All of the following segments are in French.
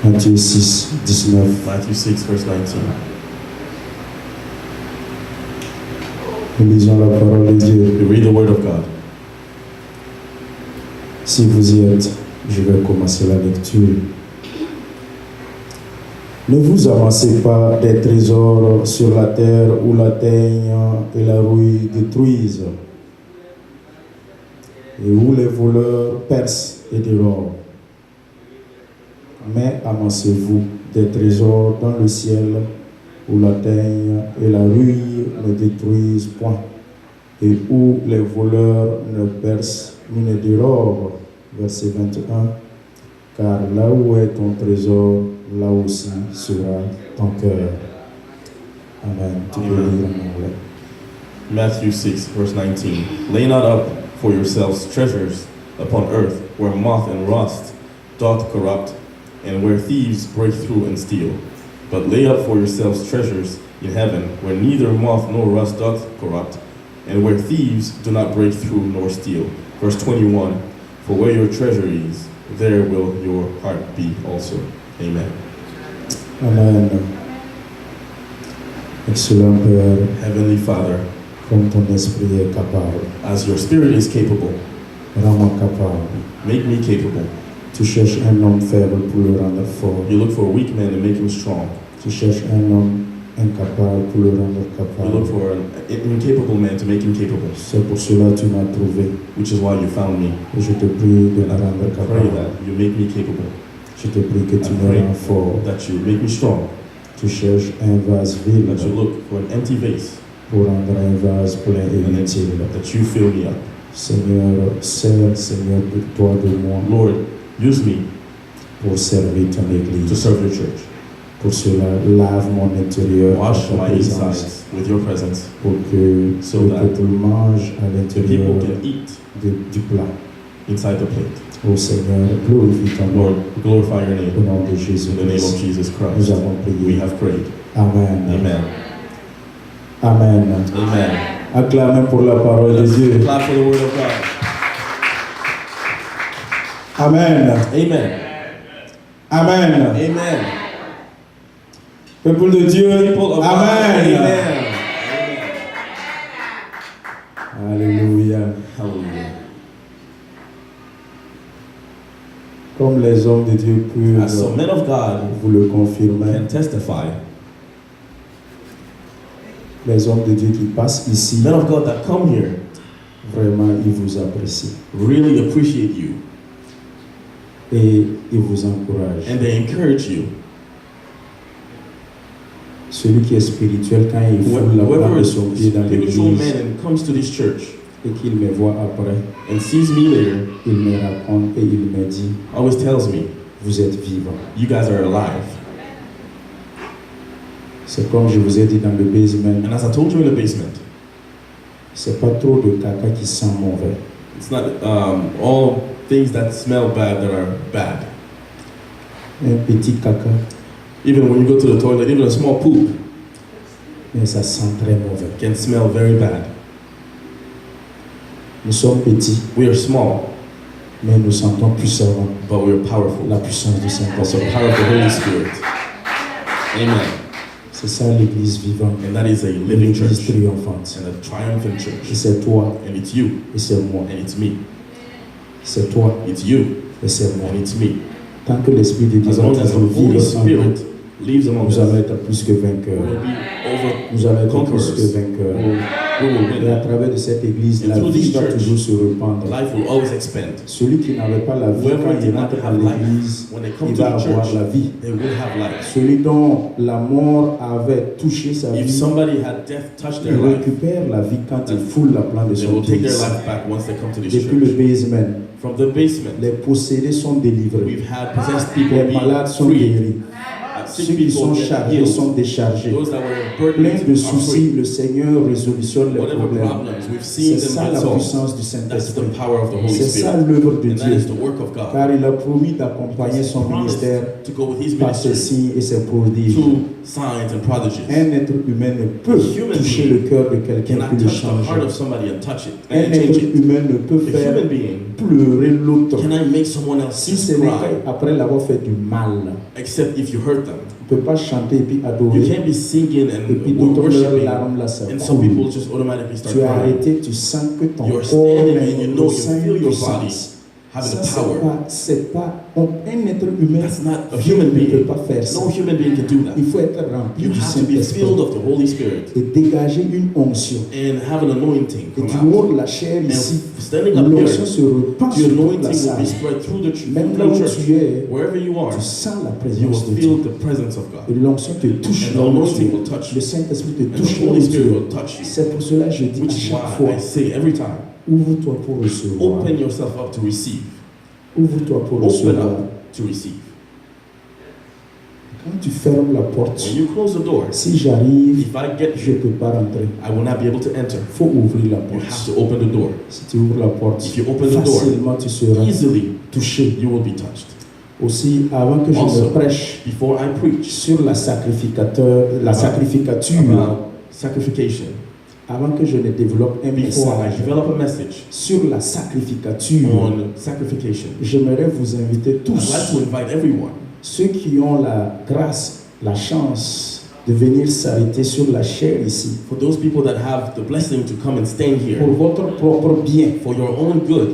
Matthieu 6, 19. Matthew 6, verse 19. Nous lisons la parole de Dieu. We read the word of God. Si vous y êtes, je vais commencer la lecture. Ne vous avancez pas des trésors sur la terre où la teigne et la rouille détruisent, et où les voleurs percent et dérobent. Mais avancez-vous des trésors dans le ciel où la teigne et la rouille ne détruisent point, et où les voleurs ne percent ni ne dérobent. Verset 21. Car là où est ton trésor, là aussi sera ton cœur. Amen. Tu peux lire en anglais. Matthew 6, verse 19. Lay not up for yourselves treasures upon earth, where moth and rust doth corrupt, and where thieves break through and steal. But lay up for yourselves treasures in heaven, where neither moth nor rust doth corrupt, and where thieves do not break through nor steal. Verse 21. For where your treasure is, there will your heart be also. Amen. Amen. Excellent Père, Heavenly Father, comme ton esprit est capable, as your spirit is capable, rends-moi capable. make me capable. Tu cherches un homme faible pour le rendre fort. You look for a weak man to make him strong. Tu cherches un homme incapable pour le rendre You capable. look for an incapable man to make him capable, C'est pour cela que tu m'as trouvé. which is why you found me. Et je te prie de me rendre Pray capable. that you make me capable, Je te prie que tu I me pray rends fort. that you make me strong, Tu cherches un vase vide that you look for an empty vase, pour rendre un vase plein et and utile. that you fill me up. Seigneur, sers, Seigneur, de toi, de moi, Lord, use me pour servir ton to Église. serve your church. Pour cela, lave mon intérieur par Wash ta my présence, insides with your presence, pour que So le that peuple mange à so l'intérieur people can eat du plat. inside the plate. Ô Seigneur, glorifie ton nom Lord, glorify your au name. nom de Jésus In the name of Christ. Jesus Nous Christ, avons we prié. have prayed. Amen. Amen. Amen. Amen. Acclamez pour la parole de Let's Dieu. clap for the word of God. Amen. Amen. Amen. Amen. Peuple de Dieu. People of God. Amen. Amen. Alléluia. Hallelujah. Comme les hommes de Dieu As some peuvent men of God vous le confirmer, can testify, les hommes de Dieu qui passent ici, men of God that come here vraiment, ils vous apprécient really appreciate you et ils vous encouragent. and they encourage you. Celui qui est spirituel, quand il foule la Whoever plante de is son pied dans spiritual l'église man and comes to this church et qu'il me voit après, and sees me later, il me raconte et il me dit, always tells me, vous êtes vivant. you guys are alive. C'est comme je vous ai dit dans le basement, And as I told you in the basement, c'est pas trop de caca qui sent mauvais. it's not all things that smell bad that are bad. Un petit caca, Even when you go to the toilet, even a small poop mais ça sent très mauvais. can smell very bad. Nous sommes petits, We are small, mais nous sentons puissamment but we are powerful. la puissance du That's the Saint-Esprit. power of the Holy Spirit. Amen. C'est ça l'église vivante, And that is a living l'église church triomphante. and a triumphant Et church. c'est toi And it's you et c'est moi. and it's me. C'est toi It's you et c'est moi. and it's me. Tant que l'Esprit de Dieu As va long as the toujours Holy vivre en nous, Spirit lives among us, nous allons we être plus que vainqueurs. will be Nous allons être plus conquerors. que vainqueurs. We will Et à win. travers de cette église, And la through vie this va church, toujours se répandre. Life will always expand. Celui qui n'avait pas la vie, Whoever quand il did not rentre have dans life, l'église, when they come il to va the avoir church, la vie. they will have life. Celui dont la mort avait touché sa If vie, somebody had death touched their il life, récupère la vie quand il foule la plante de they son will take their pied. life back once they come to this Depuis le church. basement, From the basement, les possédés sont délivrés. we've had possessed people Les be malades sont free. guéris. Sick Ceux qui people sont get chargés healed. sont déchargés. Those that were Plein burdened de are soucis, free. le Seigneur révolutionne les Whatever problèmes. problems, we've seen C'est them ça get la solved. puissance du That's the Saint-Esprit. power of the Holy C'est ça Spirit. l'œuvre de And that is Dieu. the work of God. Car il a promis d'accompagner He son promised ministère to go with his par ses ministry signes et ses prodiges. through signs and prodigies. Un être humain ne peut Human toucher being le cœur de quelqu'un Cannot qui le touch the heart change. of somebody and touch it Un and change être it. humain ne peut A faire human being pleurer l'autre Can I make someone else si ce n'est cry? qu'après l'avoir fait du mal? Except if you hurt them. On ne peut pas chanter et puis You adorer can't be singing et puis and d'autres leurs worshiping, larmes là ça and some coule. people just automatically start Tu as crying. arrêté, tu sens que ton You're corps standing and est you au know, you sein feel de your puissance. having Ça, the power. c'est pas un être humain That's not a qui human ne peut being. pas faire ça. No human being can do that. Il faut être rempli You du have to be Saint-Esprit filled of the Holy Spirit et dégager une onction. and have an anointing Et come du out. haut de la chair ici, And standing up l'onction here, se répand the sur toute la anointing will salle. be spread through the Même là où church. tu es, Wherever you are, tu sens la you présence de will Dieu. feel the presence of God. Et l'onction te touche And the là où tu anointing es. will touch Le you. Saint-Esprit te And touche the là où Holy tu Spirit es. will touch you. C'est pour cela que je dis à Which is chaque why fois, I say every time, ouvre-toi pour recevoir. open yourself up to receive. Ouvre-toi pour Open recevoir. up to receive. Quand tu fermes la porte, When you close the door, si j'arrive, if I get je ne here, peux pas rentrer. I will not be able to enter. Il faut ouvrir la You porte. have to open the door. Si tu ouvres la porte, If you open the door, facilement tu seras easily touché. you will be touched. Aussi, avant que je Also, ne prêche Before I preach sur la About- sacrificature, about sacrification, avant que je ne développe un before I message develop a message sur la sacrificature, on sacrification, j'aimerais vous inviter I'd tous, like to invite everyone, ceux qui ont la grâce, la chance de venir s'arrêter sur la chair ici, for those people that have the blessing to come and stand pour here, votre propre bien, for your own good,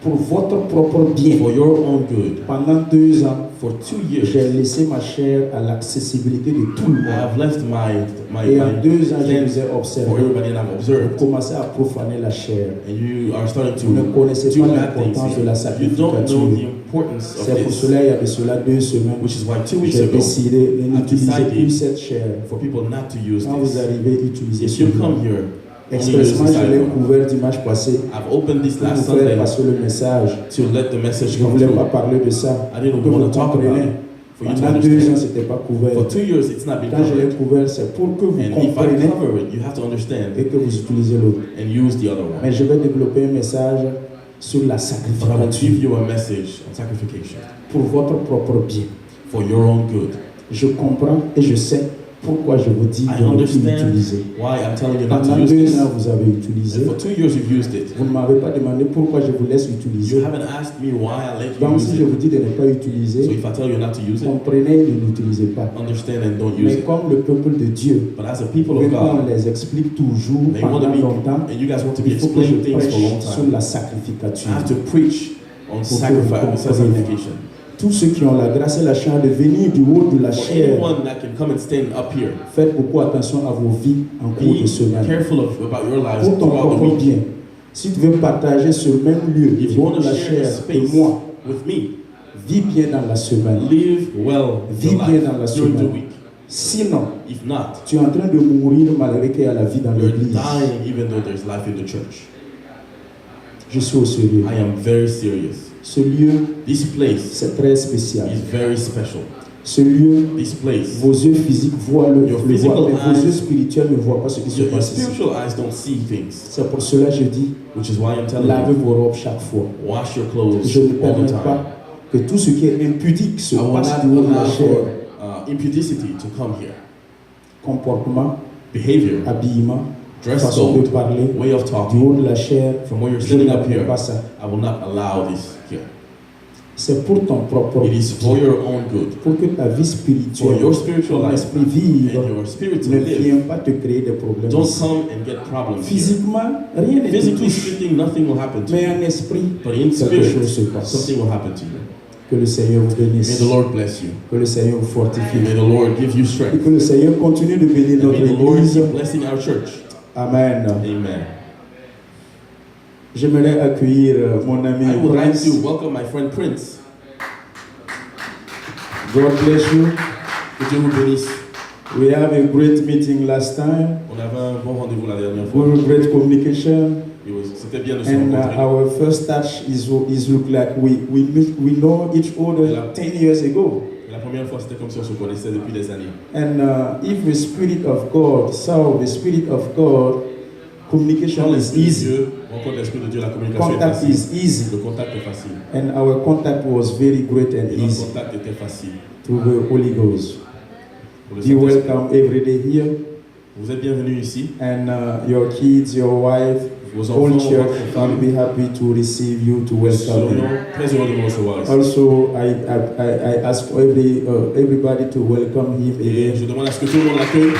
pour votre propre bien. for your own good. Pendant 2 ans, For 2 j'ai years, laissé ma chair à l'accessibilité de tout le I monde. have left my Et en 2 ans, je plans vous ai for observé. everybody and I've Vous observed, commencez à profaner la chair. and you are starting Vous ne to connaissez do pas bad l'importance things de la here. You don't know the sacrificature. importance of C'est pour this, cela, il y a de cela 2 semaines, which is why 2 weeks j'ai ago, décidé de n'utiliser decided plus cette chair. for people not to use Quand vous this. arrivez, utilisez If you celui-là. come here, only use Expressement, this je l'ai iPhone. couvert dimanche passé I've opened this pour last vous faire Sunday passer le message. to let the message Je ne come voulais through. pas parler de ça. I didn't Que vous want to talk about compreniez. it. For you to Pendant 2 ans, understand. ce n'était pas couvert. For 2 years, it's not been Quand je l'ai covered. couvert, c'est pour que vous And if I compreniez cover it, you have to understand et que vous utilisez l'autre. and use the other Mais one. je vais développer un message sur la But I will sacrificature give you a message on sacrification pour votre propre bien. for your own good. Je comprends et je sais pourquoi je vous dis I de ne plus understand l'utiliser. why I'm telling you not Pendant to use 2 this. ans, vous avez utilisé. And for 2 years, you've used it. Vous ne m'avez pas demandé pourquoi je vous laisse You utiliser. haven't asked me why I let you Donc, use si je it. vous dis de ne pas So utiliser, if I tell you not to use it, comprenez, ne l'utilisez pas. understand and don't use Mais it. comme le peuple de Dieu, But as a people veut of qu'on God, les explique toujours they want pendant to be, longtemps, and you guys want to be il faut que je explaining things for a long prêche sur time. la I sacrificature. have to preach on Pour que vous compreniez. sacrification. Tous ceux qui ont la grâce et la chance de venir du haut de la For chair, anyone that can come and stand up here, faites beaucoup attention à vos vies en cours de be semaine. careful about your lives Pour ton throughout the propre week. bien. Si tu veux partager ce même lieu, If du you haut want de to la share chair a et space moi, with me, vis bien dans la semaine. live well Vis your bien life dans la during the semaine. week. Sinon, If not, tu es en train de mourir malgré qu'il y a la vie dans you're l'église. dying even though there's life in the church. Je suis au sérieux. I am very serious. Ce lieu, This place c'est très spécial. is very special. Ce lieu, This place, vos yeux physiques voient le Your voient, physical mais vos eyes- yeux spirituels ne voient pas ce qui se your passe ici. spiritual eyes don't see things, C'est pour cela que je dis, which is why I'm telling lavez you, vos robes chaque fois. wash your clothes Je ne all the permets time. pas que tout ce qui est impudique se I will passe not du haut de la allow chair. for impudicity to come here. Comportement, Behavior, habillement, dress façon de code, parler, way of du talking, haut de la chair. from where you're Je ne standing up permets here, pas ça. I will not allow this here. C'est pour ton propre It is for bien. your own good, Pour que ta vie for spirituelle, your spiritual ton life, esprit vive, and your spirit to ne live. vient pas te créer des problèmes. Don't ici. come and get problems here. Physiquement, rien ne te Physically touche. speaking, nothing will happen to Mais you. en esprit, But in quelque chose spirit, se passe. something will happen to you. Que le Seigneur vous May bénisse. the Lord bless you. Que le Seigneur vous fortifie. May the Lord give you Et strength. que le Seigneur continue de bénir And notre may the Lord Église. keep blessing our church. Amen. Amen. J'aimerais accueillir mon ami I would like Prince. to welcome my friend Prince. God bless you. Que Dieu vous bénisse. We have a great meeting last time. On avait un bon rendez-vous la dernière We fois. have great communication. C'était bien de se And rencontrer. our first touch is look like we know each other 10 years ago. La première fois, c'était comme si on se connaissait depuis des années. And if the Spirit of God, so the Spirit of God, communication Quand is l'Esprit de easy. Dieu rencontre l'Esprit de Dieu, la communication est Contact facile. is easy. Le contact est facile. And our contact was very great and Et notre easy contact était facile. through the Holy Ghost. Pour le Be Saint-Esprit. welcome every day here. Vous êtes bienvenus ici. And your kids, your wife, was on All phone church with will be happy to receive you, to welcome you. Also, I ask everybody to welcome him Et again. je demande à ce que tout le monde l'accueille.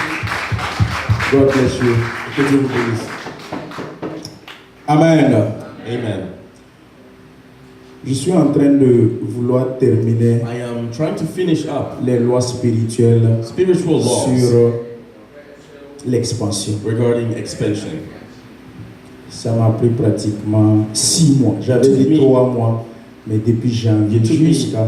God bless you. Que Dieu vous bénisse. Amen. Amen. Je suis en train de vouloir terminer I am trying to finish up les lois spirituelles spiritual laws sur l'expansion. regarding expansion. Ça m'a pris pratiquement 6 mois. J'avais dit 3 mois, mais depuis janvier jusqu'à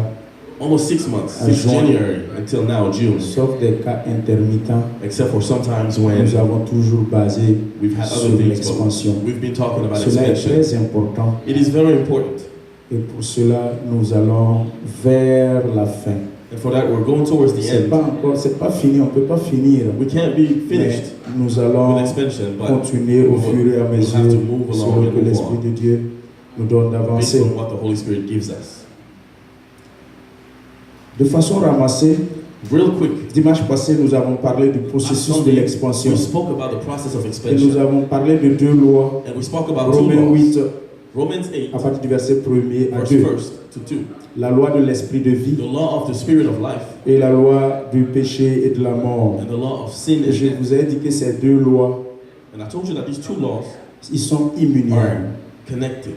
Almost 6 months, À since juin. January until now, June. sauf des cas intermittents, Except for sometimes when nous avons toujours basé we've had sur other things, l'expansion. but we've been talking about Cela est expansion. très important It is very important. et pour cela nous allons vers la fin. And for that, we're going towards the C'est end. pas encore, c'est pas fini, on peut pas finir. We can't be Mais finished nous with allons expansion, but continuer au we fur et à will have to mesure move along selon and que move l'Esprit on de Dieu nous donne based d'avancer. on what the Holy Spirit gives us. De façon ramassée, Real quick, dimanche passé, nous avons parlé du processus de Sunday, l'expansion. we spoke about the process of Et nous expansion. avons parlé de 2 lois. And we spoke about two Romains laws. 8, Romans 8, à partir du verset 1er à verse 2. 1 to 2. La loi de l'esprit de vie The law of the spirit of life et la loi du péché et de la mort. and the law of sin Et and je death. vous ai dit que ces 2 lois, And I told you that these two laws ils sont are immuables. connected.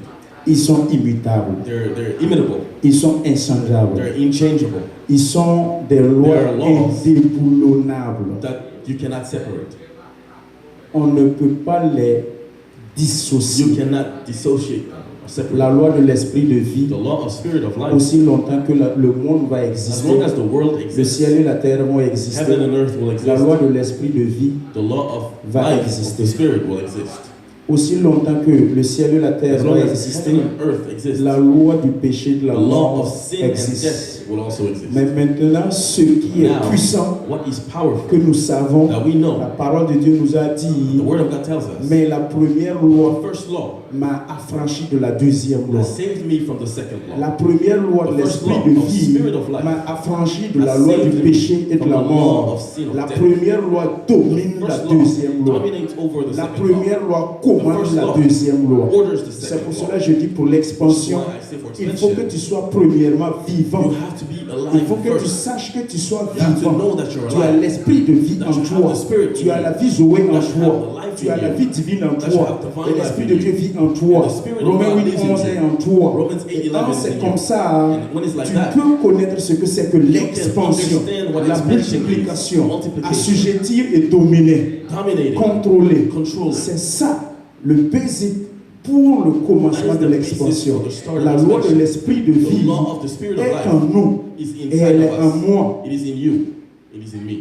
Ils sont immutables. They're imitable. Ils sont inchangeables. They're inchangeable. Ils sont des lois They are laws. indéboulonnables. That you cannot separate. On ne peut pas les You dissocier. cannot dissociate them or separate La loi de l'esprit de vie, the law of spirit of life. aussi longtemps que le monde va As exister, long as the world le exists, ciel et la terre vont exister. heaven and earth will La loi exist. de l'esprit de vie, The law of va life of exister. the spirit will exist. aussi longtemps que le ciel et la terre As long vont as exister, heaven and earth exist, la loi du péché de the la law mort of sin and existe. death will also exist. Mais maintenant, ce qui est Now, puissant, what is powerful que nous savons, that we know, la parole de Dieu nous a the dit, word of God tells us, mais la première loi the first law m'a affranchi de la deuxième loi. has saved me from the second law. La première loi de The first l'esprit law de of vie spirit of life m'a affranchi de la has loi du saved me péché et de from la the law mort. of sin of La death. première loi domine The la first law deuxième loi. dominates over the La second law. première loi commande first la law deuxième loi. Orders the C'est second pour law. cela que je dis pour This is l'expansion, why I say for il faut que expansion, tu sois premièrement vivant. you have to be Il alive faut que tu first. saches que tu sois You have to vivant. know that you're Tu as alive. l'esprit de vie That en you have toi. the spirit Tu in as you. la vie Zoé en That you toi. have the life Tu in as la you. vie divine en That you toi. have divine Et l'esprit life de in Dieu you. vit en toi. And the spirit of Romains God 8, lives in 11 you. est en toi. Romans 8, Et quand 11 is c'est in comme you. ça, And when it's like tu that, peux connaître ce que c'est que can l'expansion, understand what la expansion is. multiplication, Multiplication. assujettir et dominer, dominating, contrôler. controlling. C'est ça le basic pour le commencement That is de the l'expansion. basis for the start of La loi de expansion. l'esprit de The vie law of the spirit of est en life nous is et inside elle est of en us. moi. It is in you. It is in me.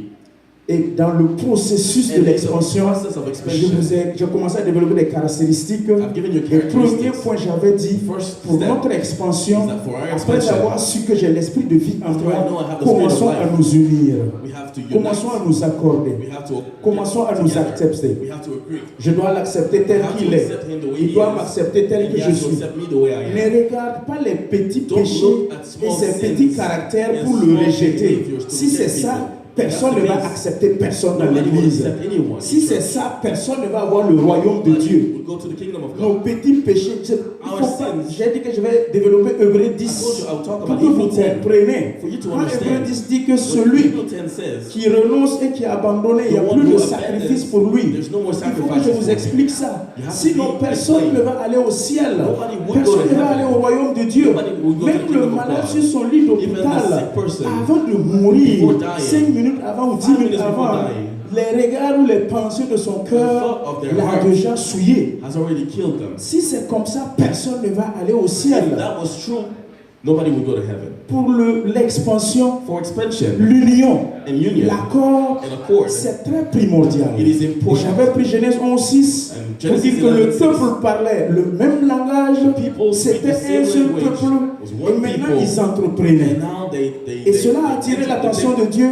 Et dans le processus de And in the l'expansion, process of expansion, j'ai commencé à développer des caractéristiques. I've given you Le premier characteristics. point, j'avais dit, First pour step notre expansion, is that for our après expansion, avoir su que j'ai l'esprit de vie en after I know moi, I have the spirit of commençons à life, nous unir. we have to unite. Commençons à nous accorder. We have to Commençons à get nous together. accepter. We have to agree. Je dois l'accepter tel We have qu'il to est. accept him the way Il he doit is. m'accepter tel And que he je has to suis. accept me the way I am. Ne regarde pas les petits Don't péchés look at et small ces sins petits caractères and pour le small rejeter. behaviors to Si c'est reject ça, people. personne ne va accepter personne dans Nobody will l'église. accept anyone. Si c'est ça, personne ne va avoir le royaume de Dieu. We'll go to the kingdom of Nos God. petits péchés, Our sins. j'ai dit que je vais développer Hébreux I 10 told you I will talk pour about que vous Hebrews 10. compreniez. For you to Quand Hébreux understand. 10 dit que What celui Hebrews 10 says, qui renonce et qui a abandonné, il n'y a The one plus de who sacrifice abandons, pour lui. there's no more Il faut que sacrifices je vous for him. explique ça. You have to Sinon, be personne explained. ne va aller au ciel. Nobody will go Personne to ne va heaven. aller au royaume de Dieu. Nobody will go to the Même le kingdom of malade God. sur son lit Even the d'hôpital, sick person, avant de mourir, before dying, 5 minutes avant ou 10 5 minutes minutes before avant, dying, les regards ou les pensées de son cœur thought of their l'a heart déjà souillé. has already killed them. Si c'est comme ça, personne ne va aller au ciel. If that was true, nobody would go to heaven. Pour l'expansion, For expansion l'union, and union l'accord, and accord, c'est très primordial. it is Et important. j'avais pris Genèse 11:6 And pour Genesis dire que le 11:6, peuple parlait le même langage, people speak c'était the un same seul language, peuple, was et one maintenant people, ils entreprenaient. and now they Et cela a attiré l'attention de Dieu,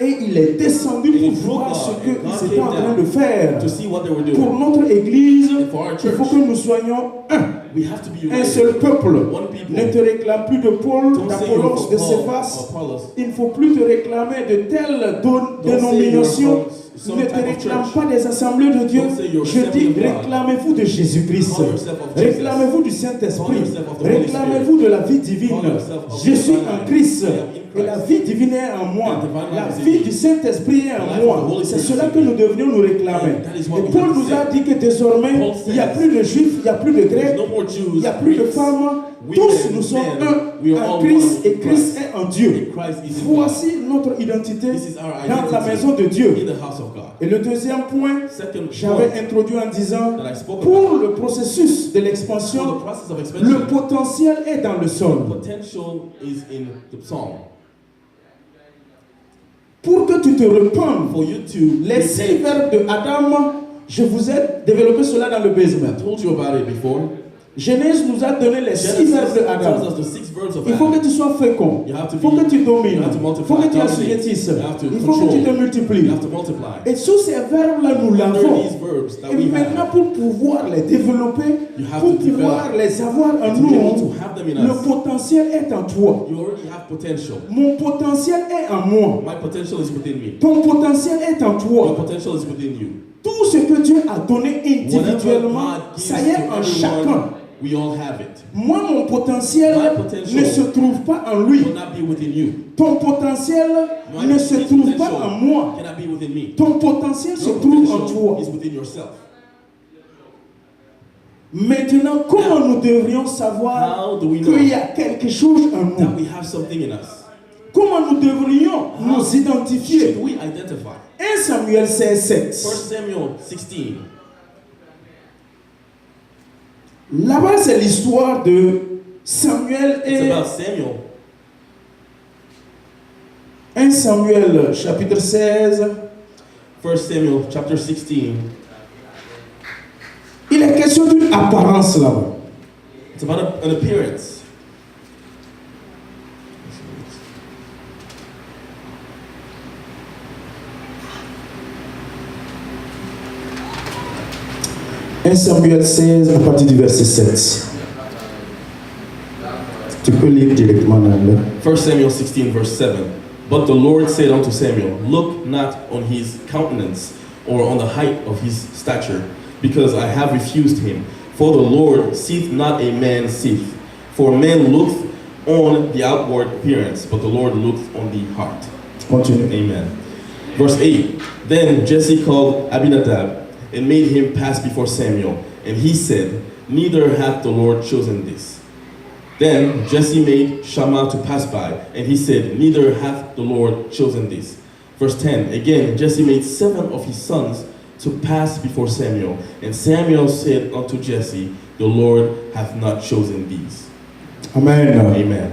et il est descendu pour And voir God, ce and qu'ils God étaient came en train down de faire. to see what they were Pour doing. notre église, And for our il church, faut que nous soyons un. we have to be Un united. seul peuple. One people. Ne te réclame plus de Paul, Don't say you're d'Apollos, from de Paul Céphas. or Apollos. Il ne faut plus te réclamer de telle Don't say you're dénomination. from some Ne te type of réclame church. pas des assemblées de Dieu. Don't say you're Je assembly dis, of God. réclamez-vous de Jésus-Christ. Call yourself of Jesus. Réclamez-vous du Saint-Esprit. Call yourself of the Holy Réclamez-vous de la vie divine. Call yourself of Je the suis divine en life. Christ. I am in Et la Christ. vie divine est en moi. And divine La life is in vie me. du Saint-Esprit est The en life of moi. the Holy C'est Spirit cela is que in nous me. devrions nous réclamer. And that is what Et we Paul have to nous a say. dit que désormais, Paul il n'y a says, plus de Juifs, il n'y a plus de There's Grecs, no more Jews, il n'y a plus de Greeks, femmes. women, Tous nous sommes men. We un are en all Christ one et in Christ Christ. est en Dieu. And Christ is in God. Voici notre identité This is our dans la identity maison de Dieu. in the house of God. Et le deuxième point, Second j'avais point introduit en disant, that I spoke pour about, le processus de for l'expansion, the process of le expansion, potentiel est dans le sol. potential is in the psalm. Pour que tu te rependes, For you to les 6 verbes de Adam, je vous ai développé cela dans le basement. I told you about it before. Genèse nous a donné les 6 Genesis verbes de tells Adam. us the 6 verbs of Il faut que Adam. tu sois fécond. You have to Il faut be- que tu domines. you have to Il multiply, faut que tu dominate. assujettisses. You have to Il faut que tu te control. multiplies. You have to multiply. Et sous ces verbes-là, nous Under l'avons. these verbs that Et we maintenant, have, pour pouvoir les développer, You have pour to pouvoir develop. les avoir en to be able nous, to have them in le us, potentiel est en toi. you already have potential. Mon potentiel est en moi. My potential is within me. Ton potentiel est en Your toi. potential is within you. Tout ce que Dieu a donné Whatever individuellement, God gives ça y est to en everyone, chacun. we all have it. Moi, mon potentiel My potential ne se trouve pas en lui. Will not be within you. Ton potentiel My ne se trouve pas potential en moi. cannot be within me. Ton potentiel se Your trouve en potential toi. is within yourself. Maintenant, comment nous devrions savoir How do we know qu'il y a quelque chose en that nous? we have something in us? Comment nous devrions nous identifier? Should we identify? 1 Samuel 16, 7. 1 Samuel 16. Là-bas, c'est l'histoire de Samuel It's et about Samuel. 1 Samuel chapitre 16. 1 Samuel chapter 16. Il est question d'une apparence là-bas. It's about an appearance. « 1 Samuel 16 à partir du verset 7. Tu peux lire directement en anglais. 1 Samuel 16, verse 7. But the Lord said unto Samuel, Look not on his countenance, or on the height of his stature, because I have refused him. For the Lord seeth not a man seeth. For man looketh on the outward appearance, but the Lord looketh on the heart. Continue. Amen. Verse 8. Then Jesse called Abinadab, and made him pass before Samuel. And he said, Neither hath the Lord chosen this. Then Jesse made Shammah to pass by, and he said, Neither hath the Lord chosen this. Verse 10. Again Jesse made 7 of his sons to pass before Samuel. And Samuel said unto Jesse, The Lord hath not chosen these. Amen. Amen.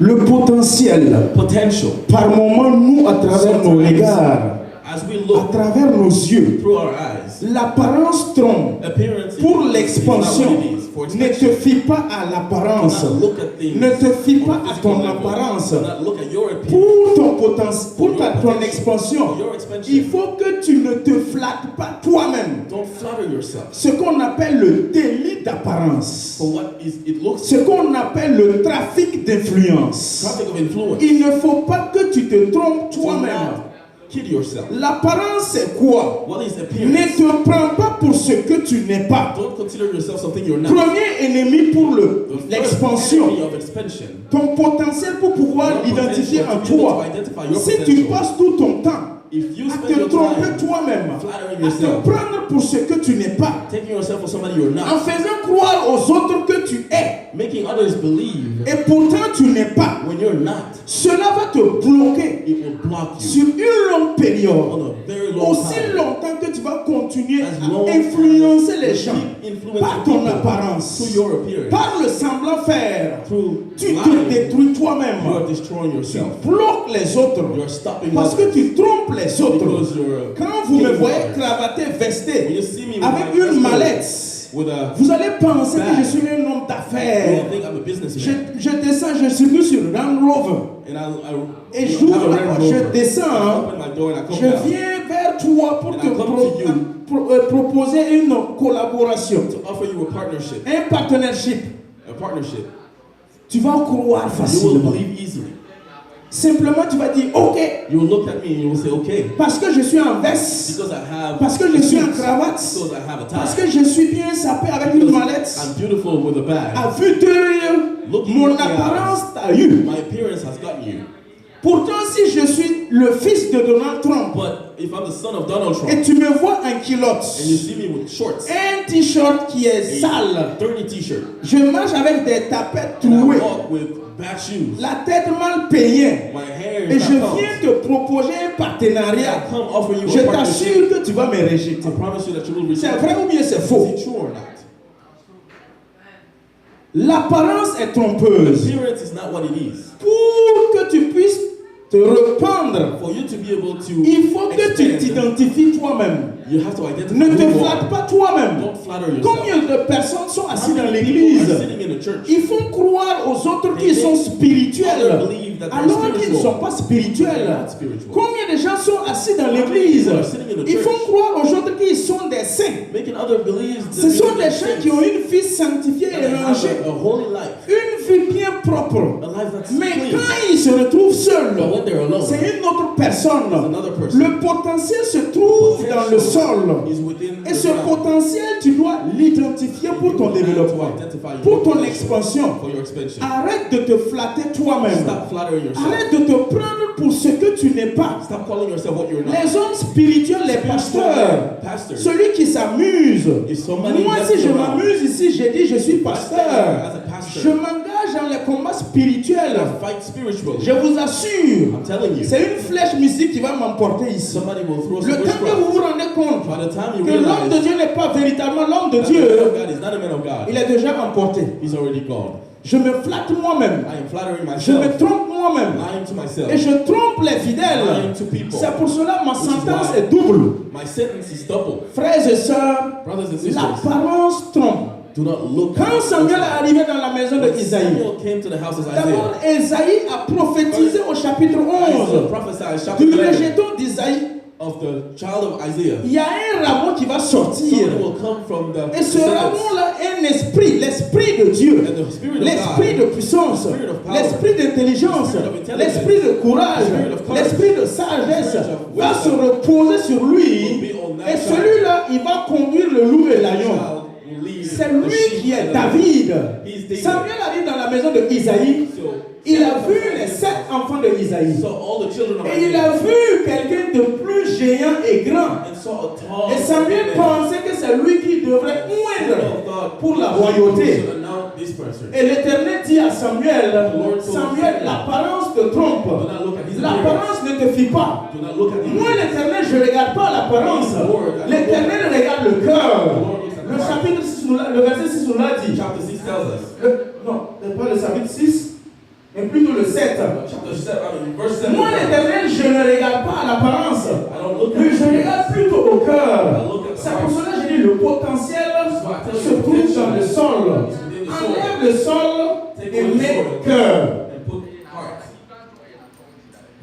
Le potentiel, Potential. par moments, nous, à travers nos regards, As we à look travers nos yeux, through our eyes, l'apparence trompe. appearance Pour is l'expansion, not what it is. For ne expansion, te fie pas à l'apparence. do not look at things Ne te fie on pas a à physical ton level. apparence. Do not look at your appearance. Pour ton potentiel, pour For ta, your ton potential, expansion, for your expansion. il faut que tu ne te flattes pas toi-même. Don't flatter yourself Ce qu'on appelle le délit d'apparence. for what is it looks Ce qu'on appelle le trafic d'influence. traffic of influence. Il ne faut pas que tu te trompes Do toi-même. not kid yourself. L'apparence, c'est quoi? What is Ne appearance? te prends pas pour ce que tu n'es pas. Don't consider yourself something you're not. Premier ennemi pour The first l'expansion. enemy of expansion. Ton potentiel pour pouvoir Your l'identifier potential en to be able toi. to identify your Si tu potential. passes tout ton temps If you à spend te your tromper time toi-même, flattering à te yourself, prendre pour ce que tu n'es pas, taking yourself for somebody you're en not, faisant croire aux autres que tu es, making others believe et pourtant tu n'es pas, when you're not, cela va te bloquer it will block you sur une longue période. on a very long Aussi time. longtemps que tu vas continuer As long à influencer les as you gens keep influencing par ton people apparence, through your appearance, par le semblant faire, through tu te lying, détruis you toi-même. are destroying Tu yourself. bloques les autres You're stopping parce que others tu trompes les autres. because you're Quand vous me killing voyez others. cravaté, When vesté, you see me with avec my une dress code, mallette, with a vous allez penser bag, que je suis un homme you d'affaires. think I'm a businessman. Je descends, je suis sur Land Rover. And I Et you know, j'ouvre have a la Land porte, je Rover. descends. I open my door and I come Je down viens vers toi pour And te I come to you. proposer une collaboration, to offer you a partnership. un partnership. A partnership. Tu vas croire You will facilement. believe easily. Simplement, tu vas dire, ok, You will look at me and you will say, okay, parce que je suis en veste, because I have parce que je suis en cravate, because I have a parce tie, que je suis bien sapé avec une mallette. I'm beautiful with a bag. À vue d'œil, mon apparence t'a eu. My appearance has gotten you. Pourtant, si je suis le fils de Donald Trump, But if I'm the son of Donald Trump, et tu me vois en culotte, and you see me with shorts, un t-shirt qui est a sale, dirty t-shirt, je marche avec des tapettes and I trouées, walk with bad shoes, la tête mal peignée, my hair et is je not viens combed, te proposer un I partenariat, come offer you je a partnership, t'assure que tu vas me rejeter. I promise you that you will C'est receive. vrai ou bien c'est Is faux? it true or not? L'apparence est trompeuse. Appearance is not what it is. Pour que tu puisses te rependre, For you to be able to il faut que tu expand, t'identifies toi-même. you have to identify Ne who te you flatte are. pas toi-même. Don't flatter yourself. Combien de personnes sont How assises dans many people l'église? are sitting in the church? Ils font croire aux autres qu'ils sont spirituels, Believe that they're alors qu'ils ne spiritual. sont pas spirituels. They're not spiritual. Combien de gens sont assis dans l'église? People are sitting in the Ils church. font croire aux autres qu'ils sont des saints. Making others believe that Ce sont they're des gens saints, qui ont une vie sanctifiée that et they have rangée, a holy life, une vie bien propre. a life that's Mais clean. quand ils se retrouvent seuls, But when they're alone, c'est une autre personne. another person. Le potentiel se trouve dans le sol. Is within Et the ce ground. potentiel, tu dois l'identifier pour ton développement, pour ton expansion. For your expansion. Arrête de te flatter toi-même. Stop flattering yourself. Arrête de te prendre pour ce que tu n'es pas. Stop calling yourself what you're not. Les hommes spirituels, les pasteurs, Pastors. celui qui s'amuse. If somebody Moi, messes si je around, m'amuse ici, j'ai dit je suis as pasteur. a pastor, Je m'engage dans les combats spirituels. fight spiritually. Je vous assure, I'm telling you, c'est une flèche mystique qui va m'emporter ici. somebody will throw some Le temps que vous vous rendez compte By the time you que l'homme de realize Dieu n'est pas véritablement l'homme de that the man Dieu, of God is not a man of God, il est déjà emporté. he's already gone. Je me flatte moi-même. I am flattering Je me myself, trompe moi-même. lying to myself, Et je trompe les fidèles. lying to people. C'est pour cela que ma Which is sentence why est double. My sentence is double. Frères et sœurs, Brothers and sisters, l'apparence trompe. do not look. Quand Samuel est arrivé dans la maison When d'Isaïe, Samuel came to the house of d'abord Isaiah, Isaïe a prophétisé au chapitre Isaiah 11 prophesied chapter du 11 rejeton d'Isaïe. of the child of Isaiah. Il y a un rameau qui va sortir. Somebody will come from the Et ce descendants. rameau-là est un esprit, l'esprit de Dieu, And the Spirit of l'esprit God, de puissance, Spirit of power, l'esprit d'intelligence, Spirit of intelligence, l'esprit de courage, Spirit of courage, l'esprit de sagesse Spirit of va se wisdom, reposer sur will lui. be on that Et child. celui-là, il va conduire le loup et l'agneau. Child will lead C'est the lui sheep qui est and the David. He's David. Samuel arrive dans la maison de Isaïe. So, Il a vu les 7 enfants de Isaïe. so all the children of Et il a Isaiah vu quelqu'un de plus géant et grand. and saw a tall Et Samuel man. pensait que c'est lui qui devrait Samuel oindre thought pour la he royauté. should announce this person. Et l'Éternel dit à Samuel, Samuel, l'apparence te trompe. Do not look at his appearance. L'apparence ne te fie pas. Do not look at him. Moi, l'Éternel, je ne regarde pas l'apparence. L'Éternel regarde le cœur. Le chapitre 6, le verset 6 nous l'a dit. Chapter 6 tells us. Non, pas le chapitre 6, mais plutôt le 7. Chapter 7, verse 7. Moi, l'Éternel, je ne regarde pas l'apparence. I don't look Mais at je regarde plutôt au cœur. I look at the C'est pour heart. cela que j'ai dit le potentiel se trouve dans le sol. Enlève le sol et mets cœur. And put heart.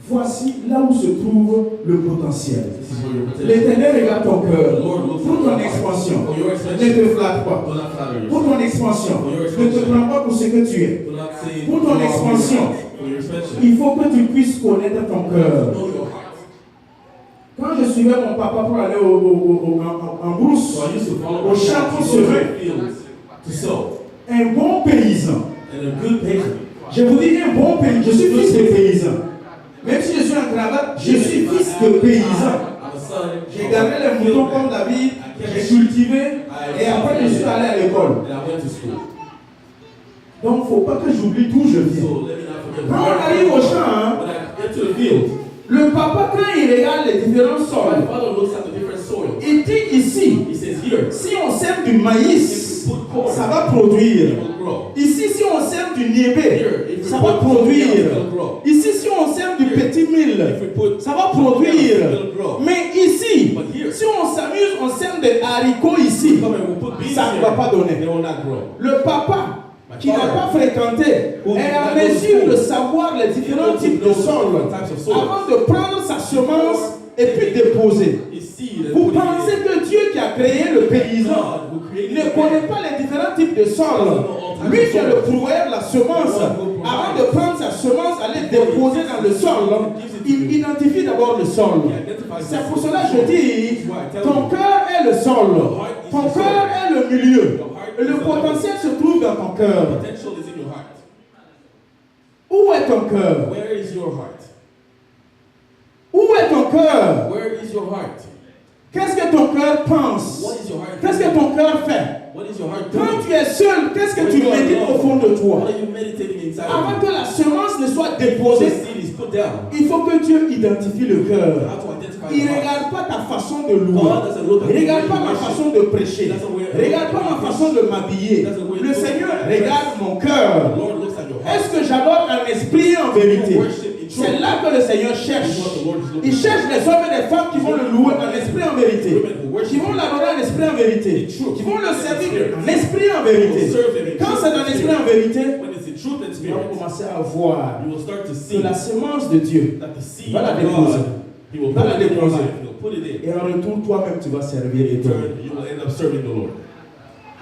Voici là où se trouve le potentiel. This is where your potential. L'Éternel regarde ton cœur. The Lord looks Pour at ton your heart. expansion, For your ne expansion. te flatte pas. Do not flatter Pour yourself. ton expansion, ne te prends pas pour ce que tu es. Do not say Pour ton you are expansion. for your expansion. Il faut que tu puisses connaître ton cœur. Know your heart. Quand je suivais mon papa pour aller en brousse, So I used to follow au champ to sur go to eux, the fields to sow. un bon paysan, And a good patient. je vous dis un bon paysan, je suis fils de paysan. Même si je suis en cravate, je suis fils de paysan. I'm a son. J'ai gardé les moutons comme David, j'ai cultivé et après je suis allé à l'école. And I went to school. Donc il ne faut pas que j'oublie d'où je viens. So let me not forget. Quand on arrive au champ, hein, When I get to the field, le papa quand il regarde les différents my sols, father looks at the different soil. il dit ici, He says here, si on sème du maïs, if we put corn, ça va it produire. will grow. Ici, si on sème du niébé, Here, if we ça put va produire. it will grow. Ici, si on sème du petit If mil, we put ça va produire. it will grow. Mais ici, But here, si on s'amuse, on sème des haricots ici, come and we put beans ça ne here, va pas donner. they will not grow. Le papa qui n'a pas fréquenté est en not mesure go to de school, savoir les différents able to types de know sols different types of soil. avant de prendre sa semence et puis déposer. His seed and Vous put it pensez in. que Dieu qui a créé le paysan God who created ne the connaît man pas les différents types de sols. Lui qui est le pourvoyeur de la semence, avant de prendre sa semence, aller déposer dans le sol, il identifie d'abord le sol. C'est pour cela que je dis, ton cœur est le sol, ton cœur est le milieu. Et le potentiel se trouve dans ton cœur. Potential is in your heart. Où est ton cœur? Where is your heart? Où est ton cœur? Where is your heart? Qu'est-ce que ton cœur pense? What is your heart Qu'est-ce que thinking? ton cœur fait? What is your heart Quand doing? tu es seul, qu'est-ce que When tu you are médites au alone, fond de toi? what are you meditating inside Avant of que you? la semence ne soit Before the déposée, seed is put down, il faut que Dieu identifie le cœur. how to identify Il ne the heart. regarde pas ta façon de louer. God doesn't look at Il ne regarde the pas way ma you façon de prêcher. He doesn't wear- Regarde pas ma façon de m'habiller. He doesn't wear- Le Seigneur He regarde mon The cœur. Lord looks at your heart. Est-ce que j'adore un esprit en vérité? You worship in C'est truth. là que le Seigneur cherche. This is what the Lord is looking Il cherche des hommes et des femmes qui vont le louer en esprit en vérité. Qui vont l'adorer en esprit en vérité. Qui vont le servir en esprit en vérité. Quand c'est en esprit en vérité, When it's in truth and tu vas spirit, commencer à voir you will start to que see la semence de Dieu, that the seed va la of déposer. God, He will Va put la it in your déposer. life. He'll put it in. et en retour, toi-même, tu vas servir et In toi. turn, you will end up serving the Lord.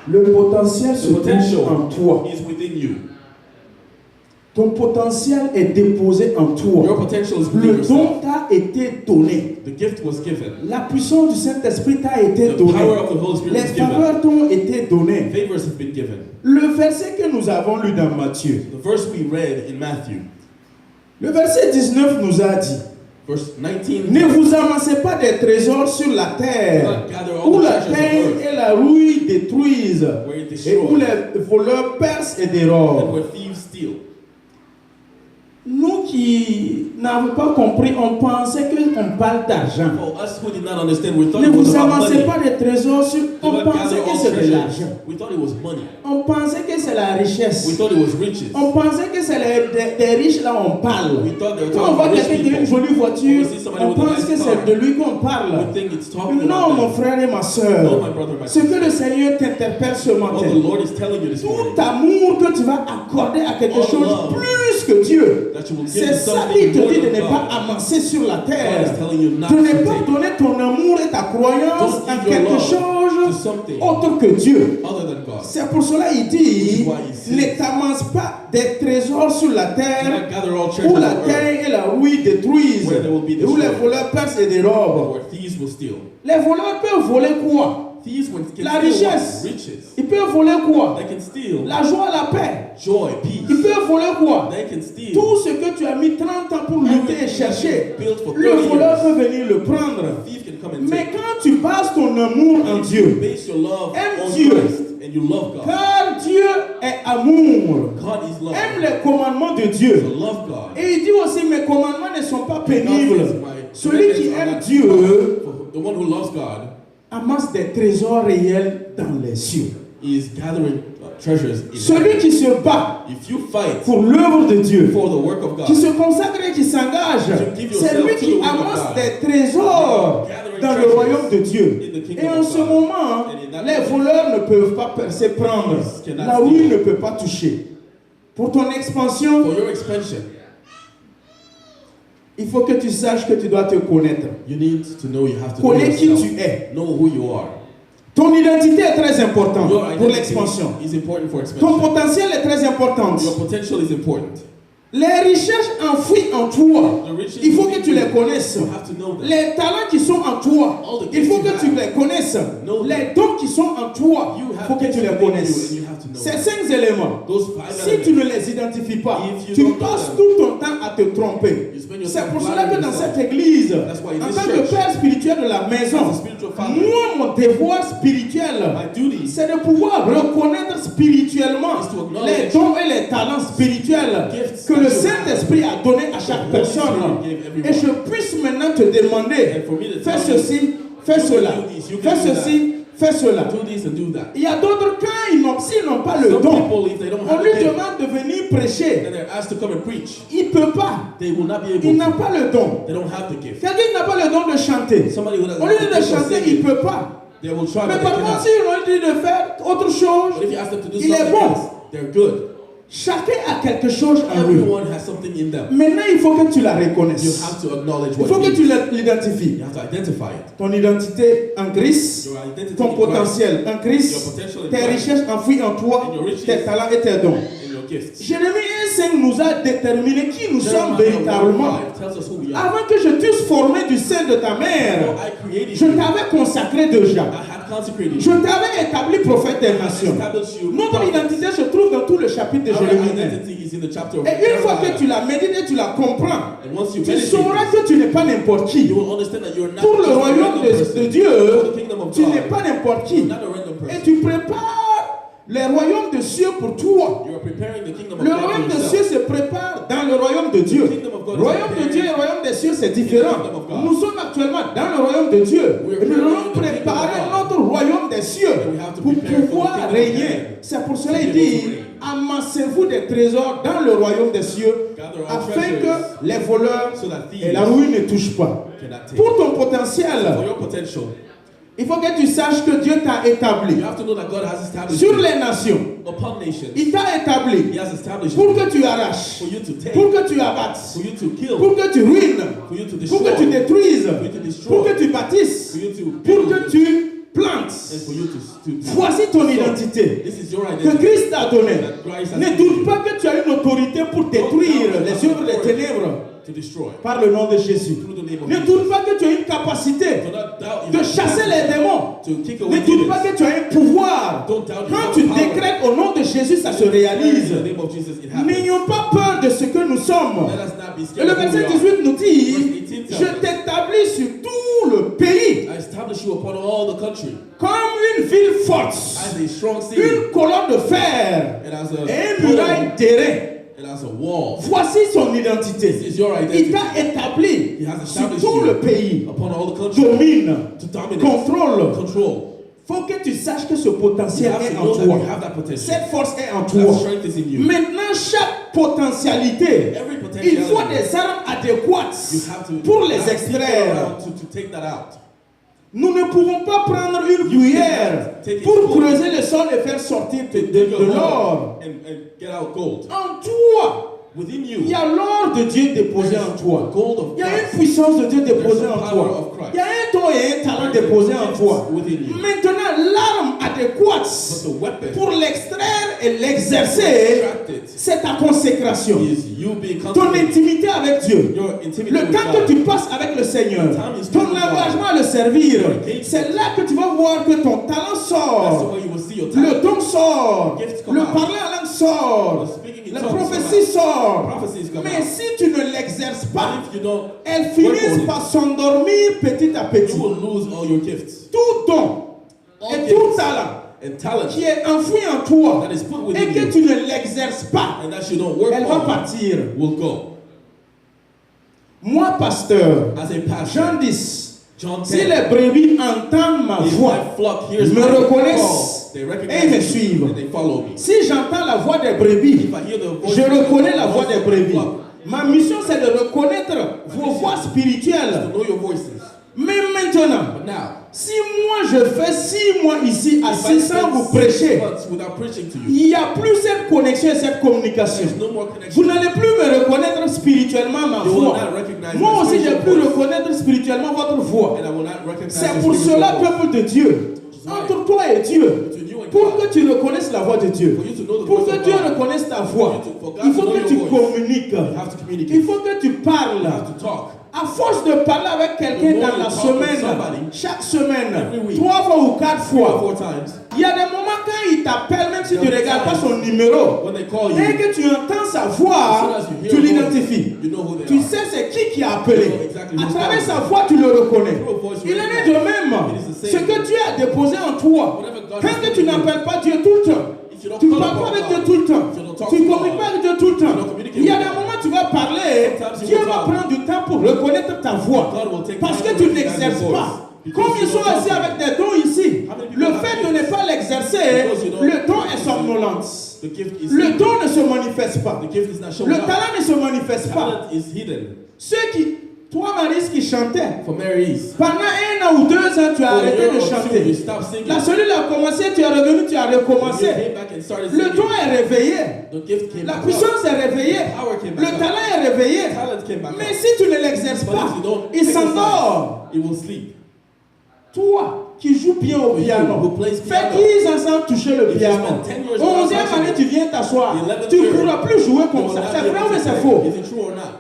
Le potentiel se The trouve potential en toi. is within you. Ton potentiel est déposé en Your toi. potential is within Le yourself. don t'a été donné. The gift was given. La puissance du Saint-Esprit t'a été The donnée. power of the Holy Spirit Les was given. faveurs t'ont été données. Favors have been given. Le verset que nous avons lu dans Matthieu, The verse we read in Matthew, le verset 19 nous a dit, verse 19, ne vous amassez pas des trésors sur la terre, gather all où the la treasures terre of earth, et la rouille détruisent, where it et où destroys, les voleurs percent et and dérobent. where thieves steal. Nous qui n'avons pas compris, on pensait qu'on parle d'argent. For us who did not understand, we thought Ne it was vous about amassez money. pas des trésors sur... Do On not pensait gather que all c'est de treasures. l'argent. We thought it was money. On pensait que c'est la We richesse. thought it was riches. On pensait que c'est des riches là on parle. We thought they were Quand on talking voit about rich quelqu'un qui a une people. jolie voiture, When we see somebody on with a pense nice que c'est car, de lui qu'on parle. We think it's talking Non, about mon them. frère et ma No, soeur. my brother, my Ce que sister. le Seigneur t'interpelle ce What matin, the Lord is telling you this morning, tout amour que tu vas accorder à quelque All chose love plus que Dieu, that you will give c'est to ça something qu'il te more dit de than ne pas God. amasser sur la God terre. is telling you not De to ne pas take. donner ton amour et ta croyance Don't à give your quelque love to chose something autre que Dieu. other than God. C'est pour cela il This dit, is why he says, ne t'amasse pas des trésors sur la Do terre not gather all où treasures la on earth, terre et la rouille détruisent, Where they will be et où les destroyed. voleurs percent et dérobent. where thieves will steal. Les voleurs peuvent voler quoi? Thieves can La steal richesse. what? Riches. Ils peuvent voler quoi? They can steal La joie, la paix. joy, Ils peace. peuvent voler quoi? They can steal Tout ce que tu as mis 30 ans pour lutter et chercher, built for le 30 voleur years. peut venir le prendre. Thief can come and Mais take. quand tu bases ton amour en If you Dieu, base your love Aime on Dieu. Christ and you love God. car Dieu est amour, God is love. aime les commandements de So Dieu. love God. Et il dit aussi, mes commandements ne sont pas God says, pénibles. "My Celui qui commandments are aime not Dieu for the one who loves God amasse des trésors réels dans les cieux. is gathering treasures in Celui heaven. qui se bat If you fight pour l'œuvre de Dieu, for the work of qui God, se consacre et qui s'engage, c'est lui qui amasse des trésors dans le royaume de Dieu. Et en ce moment, les voleurs ne peuvent pas se prendre. La rouille ne peut pas toucher. Pour ton expansion, for your expansion, il faut que tu saches que tu dois te connaître. you need to know you have to know Connais qui yourself. tu es. Know who you are. Ton identité est très importante Your pour identity l'expansion. is important for Ton expansion. potentiel est très important. Your potential is important. Les richesses enfouies en toi, The riches il faut que tu les within connaisses. you, you have to know them. Les talents qui sont en toi, All the il faut gifts que you tu have. les connaisses. Know them. Les dons qui sont en toi, You il have faut que tu gifts les within you connaisses. and you have to know Ces them. 5 éléments, Those 5 si tu ne les identifies pas, If you tu don't know passes them, tout ton temps à te tromper. you spend your C'est time pour cela que flattering dans yourself. cette église, That's why in en this tant que church, père spirituel de la maison, as a spiritual father, moi, mon devoir spirituel, my duty c'est de pouvoir reconnaître spirituellement is to acknowledge les dons et les talents spirituels gifts que that le you have. Saint-Esprit a donné à chaque Holy personne. Spirit gave everyone. Et je puisse maintenant te demander, And for me to fais tell you, ceci, fais you can cela, do this, you fais can do that. ceci, fais cela. do this and do that. Il y a d'autres cas, s'ils n'ont pas le Some don, people, if they don't have on a lui gift, demande de venir prêcher. then they're asked to come and preach. Il ne peut pas. They will not be able Il n'a to. pas le don. They don't have the gift. Quelqu'un qui n'a pas le don de chanter. Somebody who doesn't Au lieu have the de gift of chanter, il ne singing, peut pas. they will try, Mais but they par contre, cannot. si on lui dit de faire autre chose, But if you ask them to do il est something bon. else, they're good. Chacun a quelque chose en lui. Everyone has something in them. Maintenant, il faut que tu la You reconnaisses. have to acknowledge Il what faut que it tu is. l'identifies. You have to identify it. Ton identité en Christ, Your identity ton in Christ, potentiel en your Christ, potential in tes Christ, richesses enfouies en toi, and your riches, tes talents et tes dons. and your gifts. Jérémie 1:5 nous a déterminé qui nous sommes véritablement. Tells us who we are. Avant que je t'eusse formé du sein de ta mère, Before I created je you, t'avais consacré déjà. I had consecrated Je you. t'avais établi prophète des nations. Established you. Notre identité se trouve dans tout le chapitre de Our Jérémie 1. identity is in the chapter of Et une fois que Jeremiah. tu la médites et tu la comprends, And once you tu meditate sauras this, que tu n'es pas n'importe qui. you will understand that you're not Pour le just a royaume random de person. Dieu, For the kingdom of tu God, n'es pas n'importe qui. you're not a random Et person. tu prépares les royaumes de cieux pour toi. You are preparing the kingdom of Le God royaume for de cieux yourself. se prépare dans le royaume de Dieu. The kingdom of God Le is royaume de Dieu et le royaume des cieux, c'est différent. The kingdom of God. Nous sommes actuellement dans le royaume de Dieu. We are Et nous devons currently in the préparer kingdom of God. notre royaume des cieux And we have to pour prepare for the pouvoir kingdom of régner. heaven. C'est pour cela To qu'il be able to dit, reign. amassez-vous des trésors dans le royaume des cieux Gather our afin treasures que les voleurs so that thieves et la ruine ne touchent pas. cannot take. Pour ton For potentiel, your potential, il faut que tu saches que Dieu t'a établi you have to know that God has established sur you les nations. upon nations. Il t'a établi He has established pour you que tu arraches, for you to take, pour que tu abattes, for you to kill, pour que tu ruines, for you to pour destroy, que tu détruises, for you to pour destroy, que tu bâtisses, for you to pour build, que tu plantes. and for you to Voici ton So, identité this is your que identity Christ t'a donnée. that Christ has Ne given doute you pas que tu as une autorité pour détruire les œuvres des ténèbres to destroy. par le nom de Jésus. Through the name of Ne Jesus. doute pas que tu as une capacité Do not doubt you de have chasser les capacity démons. to kick Ne away doute pas demons. que tu as un pouvoir. Don't doubt you Quand have tu power. décrètes au nom de Jésus, ça se In réalise. the name of Jesus, it happens. N'ayons pas peur de ce que nous sommes. Let us not be Et scared le of who we verset are. 18 nous dit, Verse 18 tells je us, t'établis sur tout le pays I establish you upon all the country comme une ville forte, as a strong city une colonne de fer and as et une muraille d'airain. and as a wall. Voici son identité. This is your Il identity. t'a établi He has sur established tout you le pays. upon all the country Domine, to dominate, contrôle. control. Faut que tu saches que ce You potentiel have est to en know that toi. you have that potential. Cette force est en That toi. strength is in you. Maintenant, chaque potentialité, Every il potentiality, faut des armes adéquates you have to pour have les people extraire. around to take that out. Nous ne pouvons pas prendre une cuillère pour creuser le sol et faire sortir de l'or. And get out gold. En toi, Within il you, y a l'or de Dieu déposé en toi. gold of Il y a une Christ. puissance de Dieu déposée There's en the power toi. of Christ. Il y a un don et un talent déposé en toi. Within you. Maintenant, l'arme But adéquate the weapon pour l'extraire et l'exercer, extracted c'est ta consécration. is you being Ton consecrated. intimité avec Dieu. Your intimity Le with temps God. que tu passes avec le Seigneur, time you spend ton with God. engagement à le servir, Your c'est là que tu vas voir que ton talent That's the sort, way you will see your talent. le don sort, Gifts come le out. parler en langue sort, The speaking in la tongues come prophétie out. sort. Prophecies come Mais out. si tu ne l'exerces But pas, if you don't, elles work finissent on par s'endormir petit à you petit. will lose all your gifts. Tout don All et tout gifts talent and talent qui est enfoui en toi that is put et within que you tu ne l'exerces pas, and that you don't work elle va on partir. will go. Moi, pasteur, As a pastor, Jean 10, John si 10, les brebis entendent ma if voix, my flock hears me my reconnaissent call, they et me recognize me suivent. and they follow me. Si j'entends la voix des brebis, If I hear the voice je reconnais la of voix the des brebis. flock, Ma mission, c'est de reconnaître vos voix to spirituelles. know your voices. Mais maintenant, But now, si moi je fais 6 mois ici if I assis sans spend vous 6 prêcher, months without preaching to you, il n'y a plus cette connexion et cette communication. there's no more Vous connection. n'allez plus me reconnaître spirituellement ma You will voix. not recognize Moi my aussi, j'ai spiritual pu voice. reconnaître spirituellement votre voix. And I will not recognize C'est your pour spiritual cela, voice. peuple de Dieu, entre toi et Dieu, Between you and pour God, que tu reconnaisses la voix de Dieu, for you to know the pour voice que of Dieu God, reconnaisse ta voix, for God il to faut know que your tu voice, communiques. you have to communicate. Il faut que tu parles. You have to talk. À force de parler avec quelqu'un The more dans la you talk with semaine, somebody, chaque semaine, every week, 3 fois ou 4 3 or fois, 4 times, il y a des moments quand il t'appelle, même si tu ne There are regardes pas times son numéro, when they call you, dès que tu entends sa as voix, soon as you hear tu a voice, l'identifies. you know who they Tu are. sais c'est qui a appelé. You know exactly À who's travers calling. sa voix, tu le reconnais. Through a voice, you Il en est recognize. de même. It is the Ce same. que Dieu a déposé en toi, Whatever God quand has que put tu in you, n'appelles pas Dieu tout le temps, if you don't tu ne call parles pas upon avec God, Dieu tout le temps, if you don't talk tu to ne communiques God, pas avec Dieu tout le temps, you don't communicate il y a with des God. moments où tu vas parler, Sometimes you Dieu will va talk. prendre du temps pour reconnaître ta voix. God will take Parce time que to tu recognize n'exerces your pas. voice. Because Combien you sont don't assis talk. avec des dons ici? How many people Le have fait de gifts? ne pas l'exercer, Because you don't le don est practice it. somnolent. The gift is Le hidden. don ne se manifeste pas. The gift is not shown Le up. talent ne se manifeste pas. Talent is hidden. Ceux qui, toi Maris qui chantais, For Mary East, pendant 1 an ou 2 ans, tu as for a arrêté year de or two, you chanter. stop singing. La cellule a commencé, tu es revenu, tu as You recommencé. came back and started Le singing. don est réveillé. The gift came La back up. puissance est réveillée. Power came Le back up. talent est réveillé. Talent came back Mais up. si tu ne l'exerces But pas, if you don't il exercise, s'endort. it will sleep. Toi qui joues bien au piano, fais 10 ans sans toucher le piano. 11e année, tu viens t'asseoir. Tu ne pourras plus jouer comme ça. C'est vrai ou c'est faux?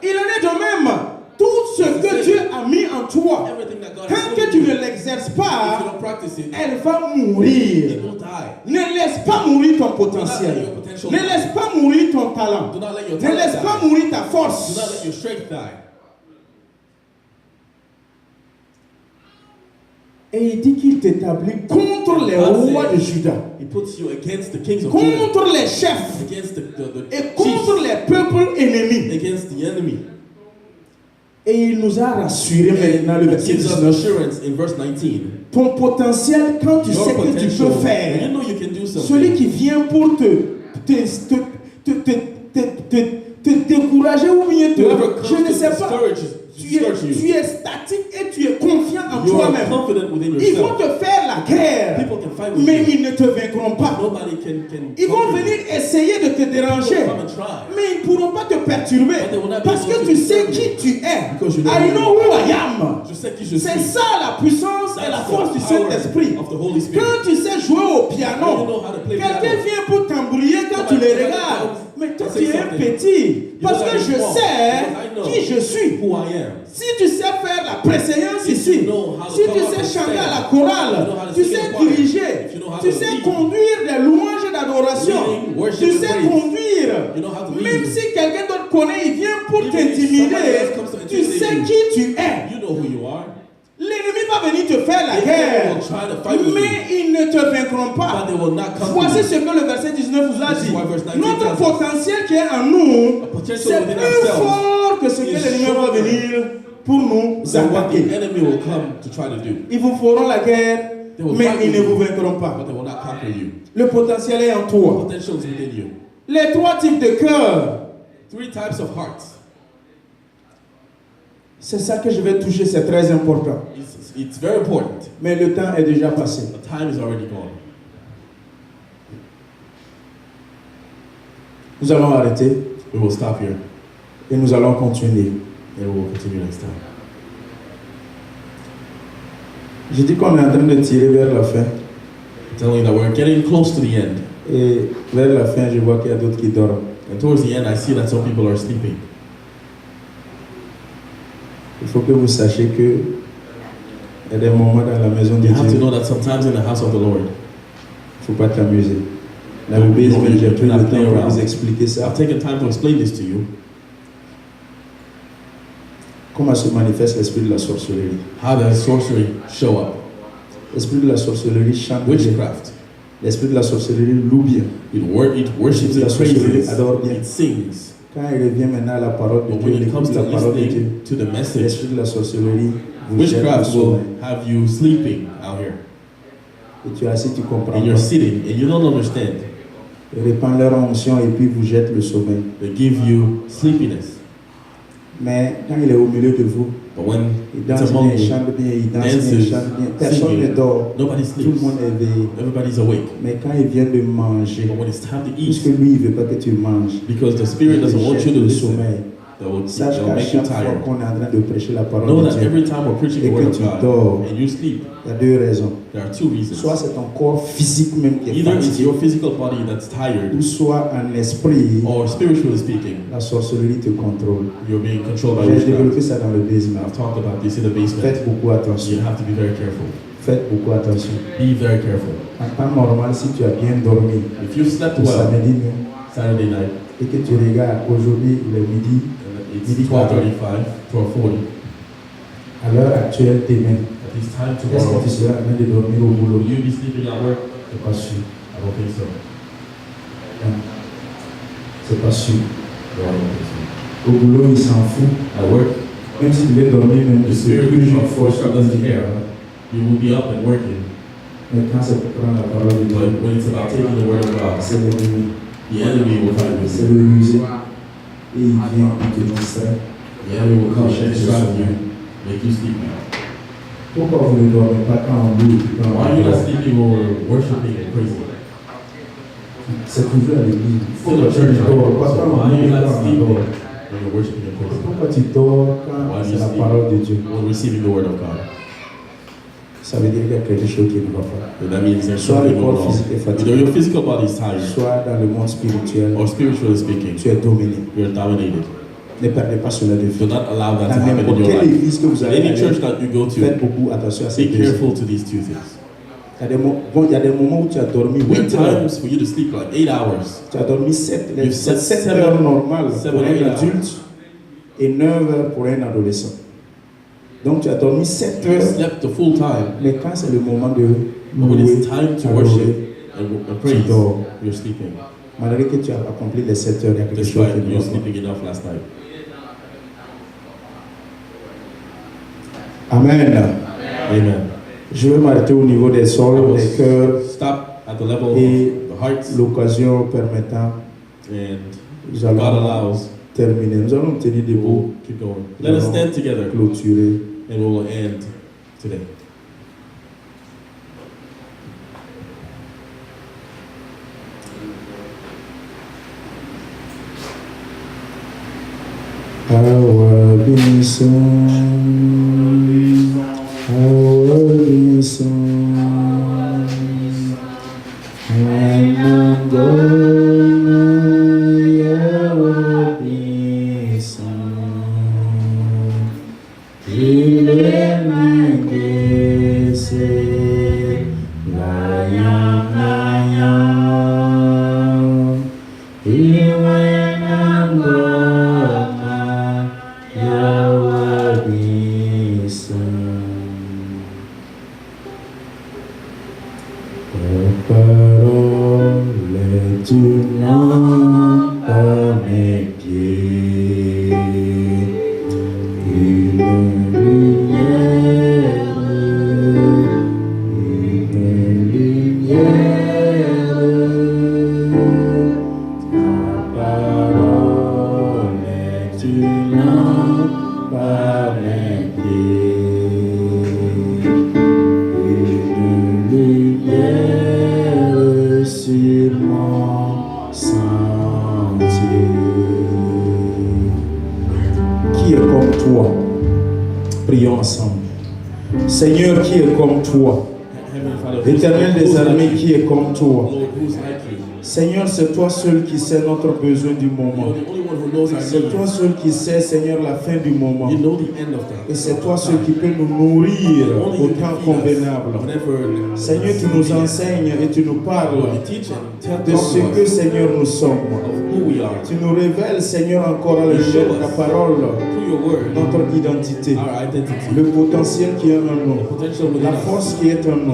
Il en est de même. Tout ce que Dieu a mis en toi, tant que tu ne l'exerces pas, elle va mourir. Ne laisse pas mourir ton potentiel. Ne laisse pas mourir ton talent. Ne laisse pas mourir ta force. Et il dit qu'il t'établit contre les rois de Juda, contre les chefs et contre les peuples ennemis. Et il nous a rassuré maintenant le verset 19. Ton potentiel, quand tu sais que tu peux faire, celui qui vient pour te décourager ou bien je ne sais pas, tu es statique et tu es confiant en toi-même. Ils vont te faire la guerre, mais ils ne te vaincront pas. Ils vont venir essayer de te déranger, mais ils ne pourront pas te perturber parce que tu sais qui tu es. I know who I am. C'est ça la puissance et la force du Saint-Esprit. Quand tu sais jouer au piano, quelqu'un vient pour t'embrouiller quand tu les regardes. Mais toi tu es un petit. Parce que je sais qui je suis. Si tu sais faire la préséance ici, si tu sais chanter à la chorale, tu sais diriger, tu sais conduire des louanges et d'adoration, tu sais conduire, même si quelqu'un d'autre connaît, il vient pour t'intimider, tu sais qui tu es. L'ennemi va venir te faire la guerre, mais ils ne te vaincront pas. Voici ce que le verset 19 vous a dit. Notre potentiel qui est en nous, c'est plus fort que ce que l'ennemi va venir pour nous attaquer. Ils vous feront la guerre, mais ils ne vous vaincront pas. Le potentiel est en toi. Les 3 types de cœur. C'est ça que je vais toucher, c'est très important. It's very important. Mais le temps est déjà passé. The time is already gone. Nous allons arrêter. We will stop here. Et nous allons continuer. And we will continue next time. Je dis qu'on est en train de tirer vers la fin. I'm telling you that we're getting close to the end. Et vers la fin, je vois qu'il y a d'autres qui dorment. And towards the end, I see that some people are sleeping. Il faut que vous sachiez que il y a des moments dans la maison de You have to Dieu. know that sometimes in the house of the Lord, Il ne faut pas t'amuser. Dans le basement, j'ai pris le temps pour vous expliquer ça. I've taken time to explain this to you. Comment se manifeste l'esprit de la sorcellerie? How does sorcery show up? L'esprit de la sorcellerie chante bien. Witchcraft. L'esprit de la sorcellerie loue bien. It worships La and sorcellerie praises. adore bien. It sings. Quand il revient maintenant à la parole de But Dieu, when it comes l'écoute to de la parole de Dieu, listening to the message, l'esprit de la sorcellerie vous jette le witchcraft will sommeil. have you sleeping out here. Et tu es assis, tu comprends And you're pas. sitting and you don't understand. Ils répandent leur onction et puis vous jettent le sommeil. They give you sleepiness. Mais quand il est au milieu de vous, But when il it's danse among bien, il you, chante bien, il danse bien, dances, il chante bien. Personne ne singing, dort. nobody Tout le sleeps. monde est éveillé. Everybody's awake. Mais quand il vient de manger, But when it's time to puisque eat, lui, il ne veut pas que tu manges, because the Spirit doesn't want you to le listen, sommeil. Sache they'll qu'à make you chaque fois tired. qu'on est en train de prêcher la parole Know de that Dieu, every time we're preaching the et Word que of tu God dors, and you sleep, il y a 2 raisons. there are 2 reasons. Soit c'est ton corps physique même qui est Either it's fatigué, your physical body that's tired, ou soit en esprit, or spiritually speaking, la sorcellerie te contrôle. you're being controlled by J'ai développé witchcraft. ça dans le basement. I've talked about this in the basement. Faites beaucoup attention. You have to be very careful. Faites beaucoup attention. Be very careful. En temps normal, si tu as bien dormi, If you slept le well samedi, Saturday night, et que tu regardes aujourd'hui, il est midi, and it's 12:35, 12:40, à l'heure actuelle, demain, at this time est-ce que tomorrow, tu seras en train de dormir au boulot? will you be sleeping at work? C'est pas sûr. I don't think so. Non. C'est pas sûr. No, I don't think so. Au boulot, il s'en fout. At work, Même si tu veux dormir, même the si tu spirit veux of force doesn't care. You will be up and working. Mais quand c'est pour prendre la parole de Dieu, But when it's about taking the word of God, c'est l'ennemi. the enemy will try to C'est listen. le musée. Et il vient, il te distrait. The enemy will come and distract you, make you sleepy. Pourquoi vous ne dormez pas quand on loue? Quand Why are you on not dort? sleeping when we're worshiping and praising? C'est toujours à l'église. Still a church, Tu dors pas so quand why on are you loue, not quand on sleeping dort. when you're worshiping and praising? Pourquoi tu dors quand Why do c'est you la sleep parole de Dieu? when receiving the word of God? ça veut dire qu'il y a quelque chose qui ne va pas. then that means there's Soit something le going corps wrong. physique est Either fatigué, your physical body is tired, soit dans le monde spirituel, or spiritually speaking, tu es dominé. you're dominated. Ne perdez pas cela de Do vue. not allow that to Dans happen in n'importe your quelle life. église que vous In allez any church aller, that you go faites to, beaucoup attention à ces be deux choses. careful to these two things. Il y a des moments où tu as dormi There are 8 heures. times for you to sleep like 8 hours. Tu as dormi 7 You've slept heures normales seven pour or un 8 hours. adulte et 9 heures pour un adolescent. Donc tu as dormi 7 You heures, slept the full time. mais quand c'est le moment de But when louer, it's time to adorer, worship and praise, tu dors. you're sleeping. Malgré que tu as accompli les 7 heures, il y a quelque chose Despite qui you ne va pas. sleeping enough last night. Amen. Amen. Je vais m'arrêter au niveau des I sols, will des cœurs, stop at the level et of the hearts, l'occasion permettant, and nous God allons allows, terminer. Nous allons tenir we debout, will keep going. Let us stand together clôturer. and we will end today. Our being sung, our being sung, and I'm gonna our being sung. Il est magnifique, lion, lion, il est Seigneur, qui est comme toi? Éternel des armées, qui est comme toi? Seigneur, c'est toi seul qui sais notre besoin du moment. C'est toi seul qui sais, Seigneur, la fin du moment. Et c'est toi seul qui peux nous nourrir au temps convenable. Seigneur, tu nous enseignes et tu nous parles de ce que, Seigneur, nous sommes. Tu nous révèles, Seigneur, encore à l'échelle de ta parole, notre identité, le potentiel qui est en nous, la force qui est en nous,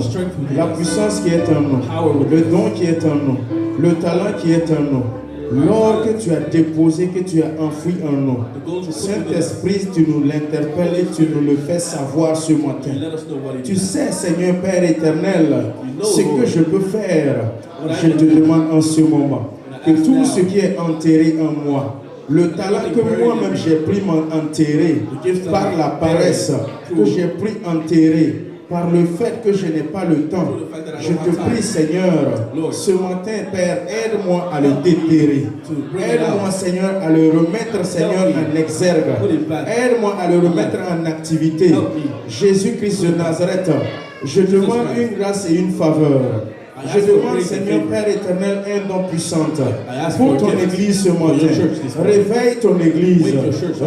la puissance qui est en nous, le don qui est en nous, le talent qui est en nous, l'or que tu as déposé, que tu as enfoui en nous. Saint-Esprit, tu nous l'interpelles et tu nous le fais savoir ce matin. Tu sais, Seigneur Père éternel, ce que je peux faire. Je te demande en ce moment que tout ce qui est enterré en moi, le talent que moi-même j'ai pris enterré par la paresse, que j'ai pris enterré par le fait que je n'ai pas le temps, je te prie, Seigneur, ce matin, Père, aide-moi à le déterrer. Aide-moi, Seigneur, à le remettre, Seigneur, en exergue. Aide-moi à le remettre en activité. Jésus-Christ de Nazareth, je demande une grâce et une faveur. Je demande, Seigneur Père éternel, un don puissant pour ton église ce matin. Réveille ton église,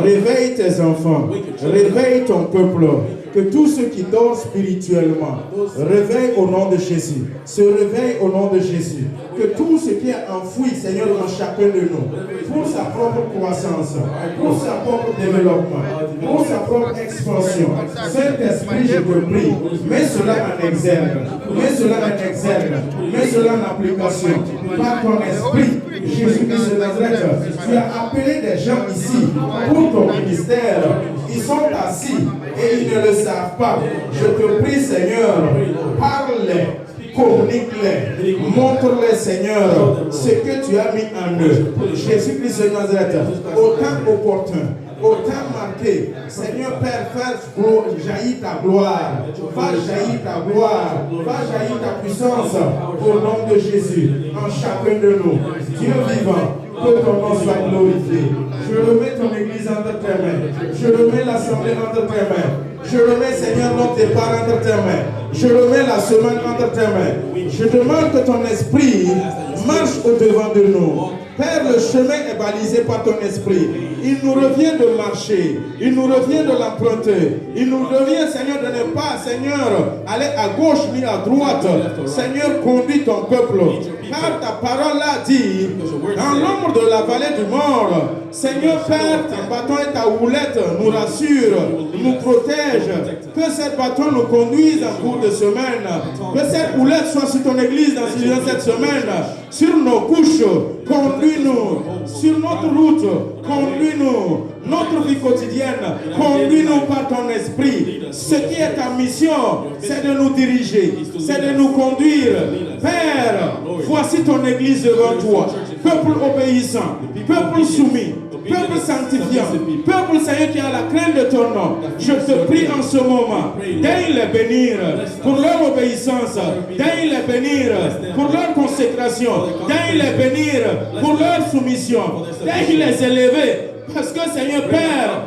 réveille tes enfants, réveille ton peuple. Que tous ceux qui dorment spirituellement réveillent au nom de Jésus, se réveillent au nom de Jésus. Que tout ce qui est enfoui, Seigneur, en chacun de nous, pour sa propre croissance, pour sa propre développement, pour sa propre expansion. Saint-Esprit, je te prie, mets cela en exergue, mets cela en exergue, mets cela en application. Par ton esprit, Jésus-Christ de Nazareth, tu as appelé des gens ici pour ton ministère. Ils sont assis et ils ne le savent pas. Je te prie, Seigneur, parle-les, communique-les, montre-les, Seigneur, ce que tu as mis en eux. Jésus-Christ de Nazareth, au temps opportun, au temps marqué, Seigneur Père, fais jaillir ta gloire, va jaillir ta gloire, va jaillir ta puissance au nom de Jésus, en chacun de nous. Dieu vivant, que ton nom soit glorifié. Je remets ton église entre tes mains, je remets l'assemblée entre tes mains. Je remets, Seigneur, notre départ entre tes mains. Je remets la semaine entre tes mains. Je demande que ton esprit marche au-devant de nous. Père, le chemin est balisé par ton esprit. Il nous revient de marcher. Il nous revient de l'emprunter. Il nous revient, Seigneur, de ne pas, Seigneur, aller à gauche ni à droite. Seigneur, conduis ton peuple. Car ta parole l'a dit, dans l'ombre de la vallée du mort, Seigneur Père, ton bâton et ta houlette nous rassurent, nous protègent. Que cette bâton nous conduise en cours de semaine. Que cette houlette soit sur ton église dans cette semaine. Sur nos couches, conduis-nous. Sur notre route, conduis-nous. Notre vie quotidienne, conduis-nous par ton esprit. Ce qui est ta mission, c'est de nous diriger, c'est de nous conduire. Père, voici ton église devant toi. Peuple obéissant, peuple soumis, peuple sanctifiant, peuple Seigneur qui a la crainte de ton nom. Je te prie en ce moment, daigne les bénir pour leur obéissance, daigne les bénir pour leur consécration, daigne les bénir pour leur soumission, daigne les élever. Parce que Seigneur Père,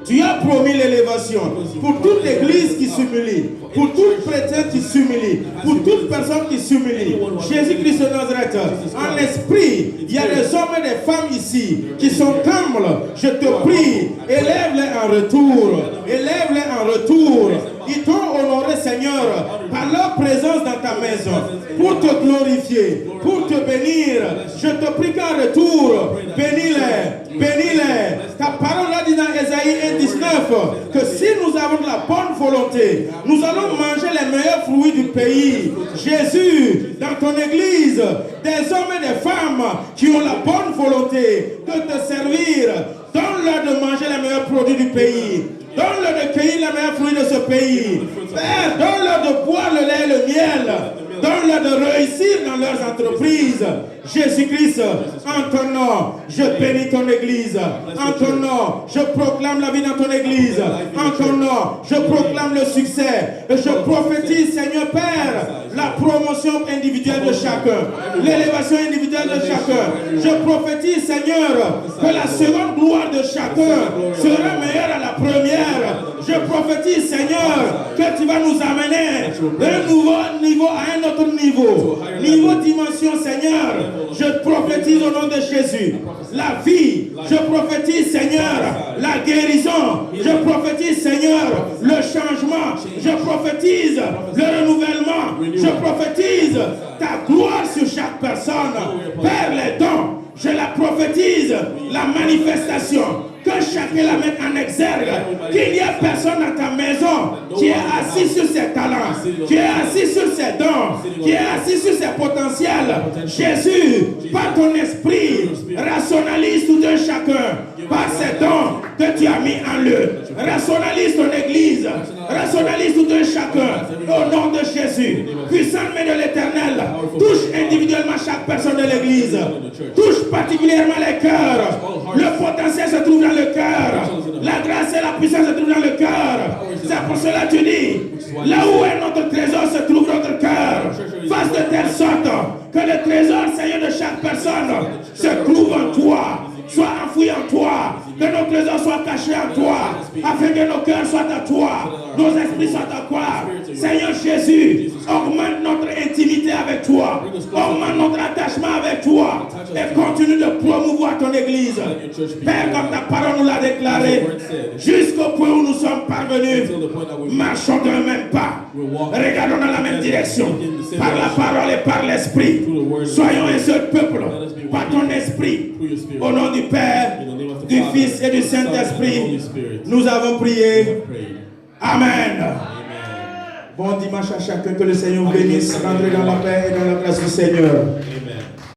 tu as promis l'élévation pour toute église qui s'humilie, pour tout chrétien qui s'humilie, pour toute personne qui s'humilie. Jésus-Christ de Nazareth, en esprit, il y a des hommes et des femmes ici qui sont humbles. Je te prie, élève-les en retour, élève-les en retour. Ils t'ont honoré, Seigneur, par leur présence dans ta maison, pour te glorifier, pour te bénir. Je te prie qu'en retour, bénis-les, bénis-les. Ta parole a dit dans Ésaïe 1,19 que si nous avons de la bonne volonté, nous allons manger les meilleurs fruits du pays. Jésus, dans ton église, des hommes et des femmes qui ont la bonne volonté de te servir, donne-leur de manger les meilleurs produits du pays. Donne-leur de cueillir les meilleurs fruits de ce pays. Père, donne-leur de boire le lait et le miel. Donne-leur de réussir dans leurs entreprises. Jésus-Christ, en ton nom, je bénis ton église. En ton nom, je proclame la vie dans ton église. En ton nom, je proclame le succès. Et je prophétise, Seigneur Père, la promotion individuelle de chacun, l'élévation individuelle de chacun. Je prophétise, Seigneur, que la seconde gloire de chacun sera meilleure à la première. Je prophétise, Seigneur, que tu vas nous amener d'un nouveau niveau à un autre niveau. Niveau dimension, Seigneur. Je prophétise au nom de Jésus la vie. Je prophétise, Seigneur, la guérison. Je prophétise, Seigneur, le changement. Je prophétise le renouvellement. Je prophétise ta gloire sur chaque personne. Père, les dons, je la prophétise, la manifestation. Que chacun la mette en exergue. Qu'il n'y a personne dans ta maison qui est assis sur ses talents, qui est assis sur ses dons, qui est assis sur ses potentiels. Jésus, par ton esprit, rationalise tout un chacun par ces dons que tu as mis en eux. Rationalise ton église, rationalise tout un chacun au nom de Jésus. Puissante main de l'Éternel, touche individuellement chaque personne de l'église, touche particulièrement les cœurs. Le potentiel se trouve dans le cœur, la grâce et la puissance se trouvent dans le cœur. C'est pour cela que tu dis, là où est notre trésor se trouve notre cœur. Fasse de telle sorte que le trésor, Seigneur, de chaque personne se trouve en toi, soit enfoui en toi, que nos trésors soient cachés en toi, afin que nos cœurs soient à toi, nos esprits soient à toi. Seigneur Jésus, augmente notre intimité avec toi, augmente notre attachement avec toi, et continue de promouvoir ton église. Père, comme ta parole nous l'a déclaré, jusqu'au point où nous sommes parvenus, marchons d'un même pas, regardons dans la même direction, par la parole et par l'esprit. Soyons un seul peuple, par ton esprit, au nom du Père, du Fils et du Saint-Esprit, nous avons prié. Amen. Bon dimanche à chacun, que le Seigneur vous bénisse. Rentrez dans la paix et dans la grâce du Seigneur.